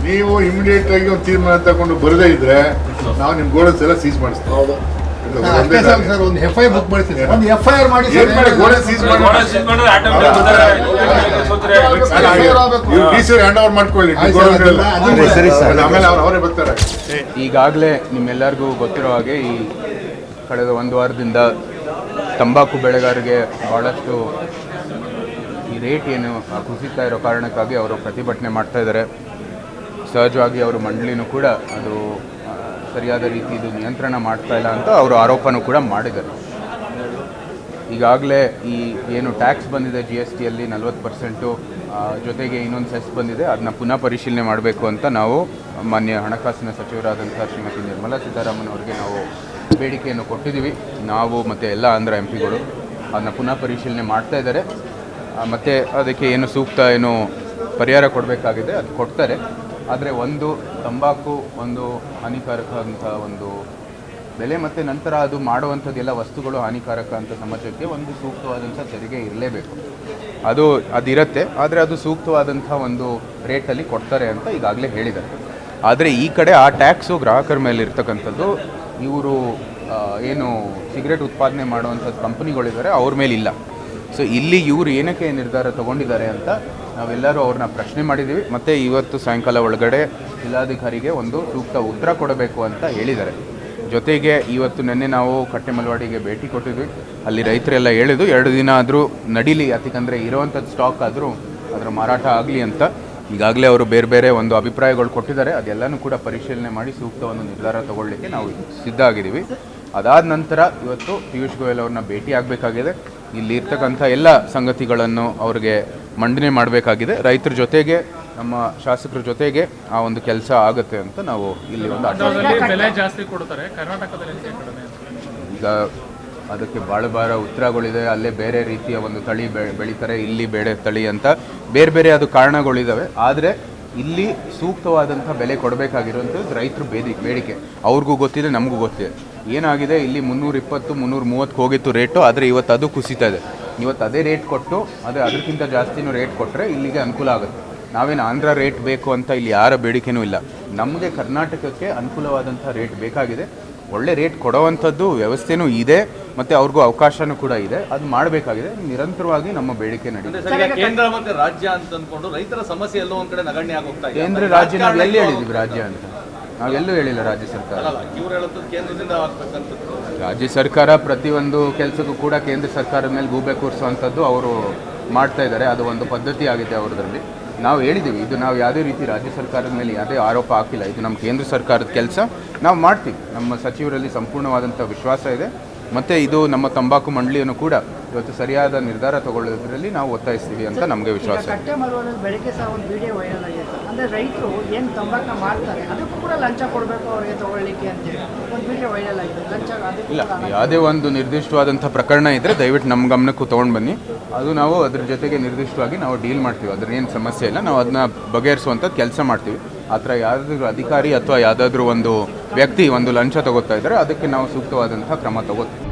ನೀವು ಇಮಿಡಿಯೇಟ್ ಆಗಿ ಒಂದು ತೀರ್ಮಾನ ತಗೊಂಡು ಬರದೇ ಇದ್ರೆ ನಾವು ನಿಮ್ಮ ಗೋಡನ್ಸ್ ಎಲ್ಲ ಸೀಸ್ ಮಾಡಿಸ್ತೀವಿ. ಒಂದು FIR ಬುಕ್ ಮಾಡ್ತೀನಿ, ಒಂದು FIR ಮಾಡಿ ಗೋಡನ್ ಸೀಸ್ ಮಾಡಿ ಹ್ಯಾಂಡ್ ಓವರ್ ಮಾಡ್ಕೊಳ್ಳಿ. ಆಮೇಲೆ ಅವರೇ ಬರ್ತಾರೆ. ಈಗಾಗಲೇ ನಿಮ್ಮೆಲ್ಲರಿಗೂ ಗೊತ್ತಿರೋ ಹಾಗೆ ಈ ಕಳೆದ ಒಂದು ವಾರದಿಂದ ತಂಬಾಕು ಬೆಳೆಗಾರರಿಗೆ ಭಾಳಷ್ಟು ಈ ರೇಟ್ ಏನು ಕುಸಿತಾ ಇರೋ ಕಾರಣಕ್ಕಾಗಿ ಅವರು ಪ್ರತಿಭಟನೆ ಮಾಡ್ತಾ ಇದ್ದಾರೆ. ಸಹಜವಾಗಿ ಅವರು ಮಂಡಳಿನೂ ಕೂಡ ಅದು ಸರಿಯಾದ ರೀತಿ ಇದು ನಿಯಂತ್ರಣ ಮಾಡ್ತಾ ಇಲ್ಲ ಅಂತ ಅವರು ಆರೋಪನೂ ಕೂಡ ಮಾಡಿದ್ದಾರೆ. ಈಗಾಗಲೇ ಈ ಏನು ಟ್ಯಾಕ್ಸ್ ಬಂದಿದೆ GSTಯಲ್ಲಿ 40%, ಜೊತೆಗೆ ಇನ್ನೊಂದು ಸೆಸ್ ಬಂದಿದೆ, ಅದನ್ನ ಪುನಃ ಪರಿಶೀಲನೆ ಮಾಡಬೇಕು ಅಂತ ನಾವು ಮಾನ್ಯ ಹಣಕಾಸಿನ ಸಚಿವರಾದಂಥ ಶ್ರೀಮತಿ ನಿರ್ಮಲಾ ಸೀತಾರಾಮನ್ ಅವರಿಗೆ ನಾವು ಬೇಡಿಕೆಯನ್ನು ಕೊಟ್ಟಿದ್ದೀವಿ. ನಾವು ಮತ್ತು ಎಲ್ಲ ಆಂಧ್ರ MP ಗಳು ಅದನ್ನ ಪುನಃ ಪರಿಶೀಲನೆ ಮಾಡ್ತಾ ಇದ್ದಾರೆ. ಮತ್ತು ಅದಕ್ಕೆ ಏನು ಸೂಕ್ತ ಏನು ಪರಿಹಾರ ಕೊಡಬೇಕಾಗಿದೆ ಅದು ಕೊಡ್ತಾರೆ. ಆದರೆ ಒಂದು ತಂಬಾಕು ಒಂದು ಹಾನಿಕಾರಕ ಅಂತ ಒಂದು ಬೆಲೆ ಮತ್ತು ನಂತರ ಅದು ಮಾಡುವಂಥದ್ದೆಲ್ಲ ವಸ್ತುಗಳು ಹಾನಿಕಾರಕ ಅಂತ ಸಮಾಜಕ್ಕೆ ಒಂದು ಸೂಕ್ತವಾದಂಥ ತೆರಿಗೆ ಇರಲೇಬೇಕು. ಅದಿರುತ್ತೆ, ಆದರೆ ಅದು ಸೂಕ್ತವಾದಂಥ ಒಂದು ರೇಟಲ್ಲಿ ಕೊಡ್ತಾರೆ ಅಂತ ಈಗಾಗಲೇ ಹೇಳಿದ್ದಾರೆ. ಆದರೆ ಈ ಕಡೆ ಆ ಟ್ಯಾಕ್ಸು ಗ್ರಾಹಕರ ಮೇಲೆ ಇರ್ತಕ್ಕಂಥದ್ದು ಇವರು ಏನು ಸಿಗರೇಟ್ ಉತ್ಪಾದನೆ ಮಾಡುವಂಥದ್ದು ಕಂಪನಿಗಳಿದ್ದಾರೆ ಅವ್ರ ಮೇಲೆ ಇಲ್ಲ. ಸೊ ಇಲ್ಲಿ ಇವರು ಏನಕ್ಕೆ ನಿರ್ಧಾರ ತಗೊಂಡಿದ್ದಾರೆ ಅಂತ ನಾವೆಲ್ಲರೂ ಅವ್ರನ್ನ ಪ್ರಶ್ನೆ ಮಾಡಿದ್ದೀವಿ. ಮತ್ತು ಇವತ್ತು ಸಾಯಂಕಾಲ ಒಳಗಡೆ ಜಿಲ್ಲಾಧಿಕಾರಿಗೆ ಒಂದು ಸೂಕ್ತ ಉತ್ತರ ಕೊಡಬೇಕು ಅಂತ ಹೇಳಿದ್ದಾರೆ. ಜೊತೆಗೆ ಇವತ್ತು ನಿನ್ನೆ ನಾವು ಕಟ್ಟೆಮಲವಾಡಿಗೆ ಭೇಟಿ ಕೊಟ್ಟಿದ್ವಿ. ಅಲ್ಲಿ ರೈತರೆಲ್ಲ ಹೇಳಿದ್ದು 2 ದಿನ ಆದರೂ ನಡೀಲಿ, ಯಾಕಂದರೆ ಇರೋವಂಥದ್ದು ಸ್ಟಾಕ್ ಆದರೂ ಅದರ ಮಾರಾಟ ಆಗಲಿ ಅಂತ. ಈಗಾಗಲೇ ಅವರು ಬೇರೆ ಬೇರೆ ಒಂದು ಅಭಿಪ್ರಾಯಗಳು ಕೊಟ್ಟಿದ್ದಾರೆ. ಅದೆಲ್ಲನೂ ಕೂಡ ಪರಿಶೀಲನೆ ಮಾಡಿ ಸೂಕ್ತ ಒಂದು ನಿರ್ಧಾರ ತಗೊಳ್ಳಿಕ್ಕೆ ನಾವು ಸಿದ್ಧ ಆಗಿದ್ದೀವಿ. ಅದಾದ ನಂತರ ಇವತ್ತು ಪಿಯೂಷ್ ಗೋಯಲ್ ಅವ್ರನ್ನ ಭೇಟಿ ಆಗಬೇಕಾಗಿದೆ. ಇಲ್ಲಿ ಇರ್ತಕ್ಕಂಥ ಎಲ್ಲ ಸಂಗತಿಗಳನ್ನು ಅವ್ರಿಗೆ ಮಂಡನೆ ಮಾಡಬೇಕಾಗಿದೆ. ರೈತರ ಜೊತೆಗೆ ನಮ್ಮ ಶಾಸಕರ ಜೊತೆಗೆ ಆ ಒಂದು ಕೆಲಸ ಆಗುತ್ತೆ ಅಂತ ನಾವು ಇಲ್ಲಿ ಒಂದು ಬೆಲೆ ಜಾಸ್ತಿ ಕೊಡ್ತಾರೆ ಕರ್ನಾಟಕದಲ್ಲಿ. ಈಗ ಅದಕ್ಕೆ ಭಾಳ ಉತ್ತರಗಳಿದೆ. ಅಲ್ಲೇ ಬೇರೆ ರೀತಿಯ ಒಂದು ತಳಿ ಬೆಳೀತಾರೆ, ಇಲ್ಲಿ ಬೇರೆ ತಳಿ ಅಂತ ಬೇರೆ ಬೇರೆ ಅದು ಕಾರಣಗಳಿದ್ದಾವೆ. ಆದರೆ ಇಲ್ಲಿ ಸೂಕ್ತವಾದಂಥ ಬೆಲೆ ಕೊಡಬೇಕಾಗಿರುವಂಥದ್ದು ರೈತರು ಬೇಡಿಕೆ. ಅವ್ರಿಗೂ ಗೊತ್ತಿದೆ, ನಮಗೂ ಗೊತ್ತಿದೆ. ಏನಾಗಿದೆ, ಇಲ್ಲಿ 320 330 ಹೋಗಿತ್ತು ರೇಟು, ಆದರೆ ಇವತ್ತು ಅದು ಕುಸಿತಾ ಇದೆ. ಇವತ್ತು ಅದೇ ರೇಟ್ ಕೊಟ್ಟು ಅದಕ್ಕಿಂತ ಜಾಸ್ತಿನೂ ರೇಟ್ ಕೊಟ್ಟರೆ ಇಲ್ಲಿಗೆ ಅನುಕೂಲ ಆಗುತ್ತೆ. ನಾವೇನು ಆಂಧ್ರ ರೇಟ್ ಬೇಕು ಅಂತ ಇಲ್ಲಿ ಯಾರ ಬೇಡಿಕೆನೂ ಇಲ್ಲ. ನಮಗೆ ಕರ್ನಾಟಕಕ್ಕೆ ಅನುಕೂಲವಾದಂಥ ರೇಟ್ ಬೇಕಾಗಿದೆ. ಒಳ್ಳೆ ರೇಟ್ ಕೊಡುವಂಥದ್ದು ವ್ಯವಸ್ಥೆನೂ ಇದೆ ಮತ್ತು ಅವ್ರಿಗೂ ಅವಕಾಶನೂ ಕೂಡ ಇದೆ. ಅದು ಮಾಡಬೇಕಾಗಿದೆ. ನಿರಂತರವಾಗಿ ನಮ್ಮ ಬೇಡಿಕೆ ನಡೀತದೆ. ಕೇಂದ್ರ ಮತ್ತು ರಾಜ್ಯ ಅಂತ ಅಂದ್ಕೊಂಡು ರೈತರ ಸಮಸ್ಯೆ ಎಲ್ಲೋ ಒಂದು ಕಡೆ ನಗಣ್ಯ ಆಗೋಗ್ತಾ ಇದೆ. ಕೇಂದ್ರ ರಾಜ್ಯ ನಾವು ಎಲ್ಲಿ ಹೇಳಿದ್ದೀವಿ ರಾಜ್ಯ ಅಂತ? ನಾವೆಲ್ಲೂ ಹೇಳಿಲ್ಲ ರಾಜ್ಯ ಸರ್ಕಾರ. ಇವ್ರು ಹೇಳೋದು ಕೇಂದ್ರದಿಂದ ಆಗ್ಬೇಕಂತ. ರಾಜ್ಯ ಸರ್ಕಾರ ಪ್ರತಿಯೊಂದು ಕೆಲಸಕ್ಕೂ ಕೂಡ ಕೇಂದ್ರ ಸರ್ಕಾರದ ಮೇಲೆ ಗೂಬೆ ಕೂರಿಸುವಂಥದ್ದು ಅವರು ಮಾಡ್ತಾ ಇದ್ದಾರೆ. ಅದು ಒಂದು ಪದ್ಧತಿ ಆಗಿದೆ ಅವರದ್ರಲ್ಲಿ. ನಾವು ಹೇಳಿದ್ದೀವಿ, ಇದು ನಾವು ಯಾವುದೇ ರೀತಿ ರಾಜ್ಯ ಸರ್ಕಾರದ ಮೇಲೆ ಯಾವುದೇ ಆರೋಪ ಹಾಕಿಲ್ಲ. ಇದು ನಮ್ಮ ಕೇಂದ್ರ ಸರ್ಕಾರದ ಕೆಲಸ, ನಾವು ಮಾಡ್ತೀವಿ. ನಮ್ಮ ಸಚಿವರಲ್ಲಿ ಸಂಪೂರ್ಣವಾದಂಥ ವಿಶ್ವಾಸ ಇದೆ. ಮತ್ತು ಇದು ನಮ್ಮ ತಂಬಾಕು ಮಂಡಳಿಯನ್ನು ಕೂಡ ಇವತ್ತು ಸರಿಯಾದ ನಿರ್ಧಾರ ತಗೊಳ್ಳೋದ್ರಲ್ಲಿ ನಾವು ಒತ್ತಾಯಿಸ್ತೀವಿ ಅಂತ ನಮಗೆ ವಿಶ್ವಾಸ ಇದೆ. ಕಟ್ಟೆಮಲವಾಡಲ್ಲಿ ಬೆಳಗ್ಗೆ ಸಹ ಒಂದು ವಿಡಿಯೋ ವೈರಲ್ ಆಗಿದೆ. ಅಂದರೆ ರೈತರು ಏನು ತಂಬಾಕನ್ನ ಮಾಡ್ತಾರೆ ಅದಕ್ಕೂ ಕೂಡ ಲಂಚ ಕೊಡಬೇಕು ಅವರಿಗೆ ತಗೊಳ್ಳಿಕ್ಕೆ ಅಂತೇಳಿ ಒಂದು ವಿಡಿಯೋ ವೈರಲ್ ಆಗಿದೆ. ಲಂಚ ಇಲ್ಲ, ಯಾವುದೇ ಒಂದು ನಿರ್ದಿಷ್ಟವಾದಂಥ ಪ್ರಕರಣ ಇದ್ದರೆ ದಯವಿಟ್ಟು ನಮ್ಮ ಗಮನಕ್ಕೂ ತೊಗೊಂಡು ಬನ್ನಿ. ಅದು ನಾವು ಅದ್ರ ಜೊತೆಗೆ ನಿರ್ದಿಷ್ಟವಾಗಿ ನಾವು ಡೀಲ್ ಮಾಡ್ತೀವಿ. ಅದ್ರೇನು ಸಮಸ್ಯೆ ಇಲ್ಲ, ನಾವು ಅದನ್ನ ಬಗೆಹರಿಸುವಂಥದ್ದು ಕೆಲಸ ಮಾಡ್ತೀವಿ. ಆ ಥರ ಯಾವುದಾದ್ರೂ ಅಧಿಕಾರಿ ಅಥವಾ ಯಾವುದಾದ್ರೂ ಒಂದು ವ್ಯಕ್ತಿ ಒಂದು ಲಂಚ ತಗೋತಾ ಇದ್ದರೆ ಅದಕ್ಕೆ ನಾವು ಸೂಕ್ತವಾದಂಥ ಕ್ರಮ ತಗೋತೀವಿ.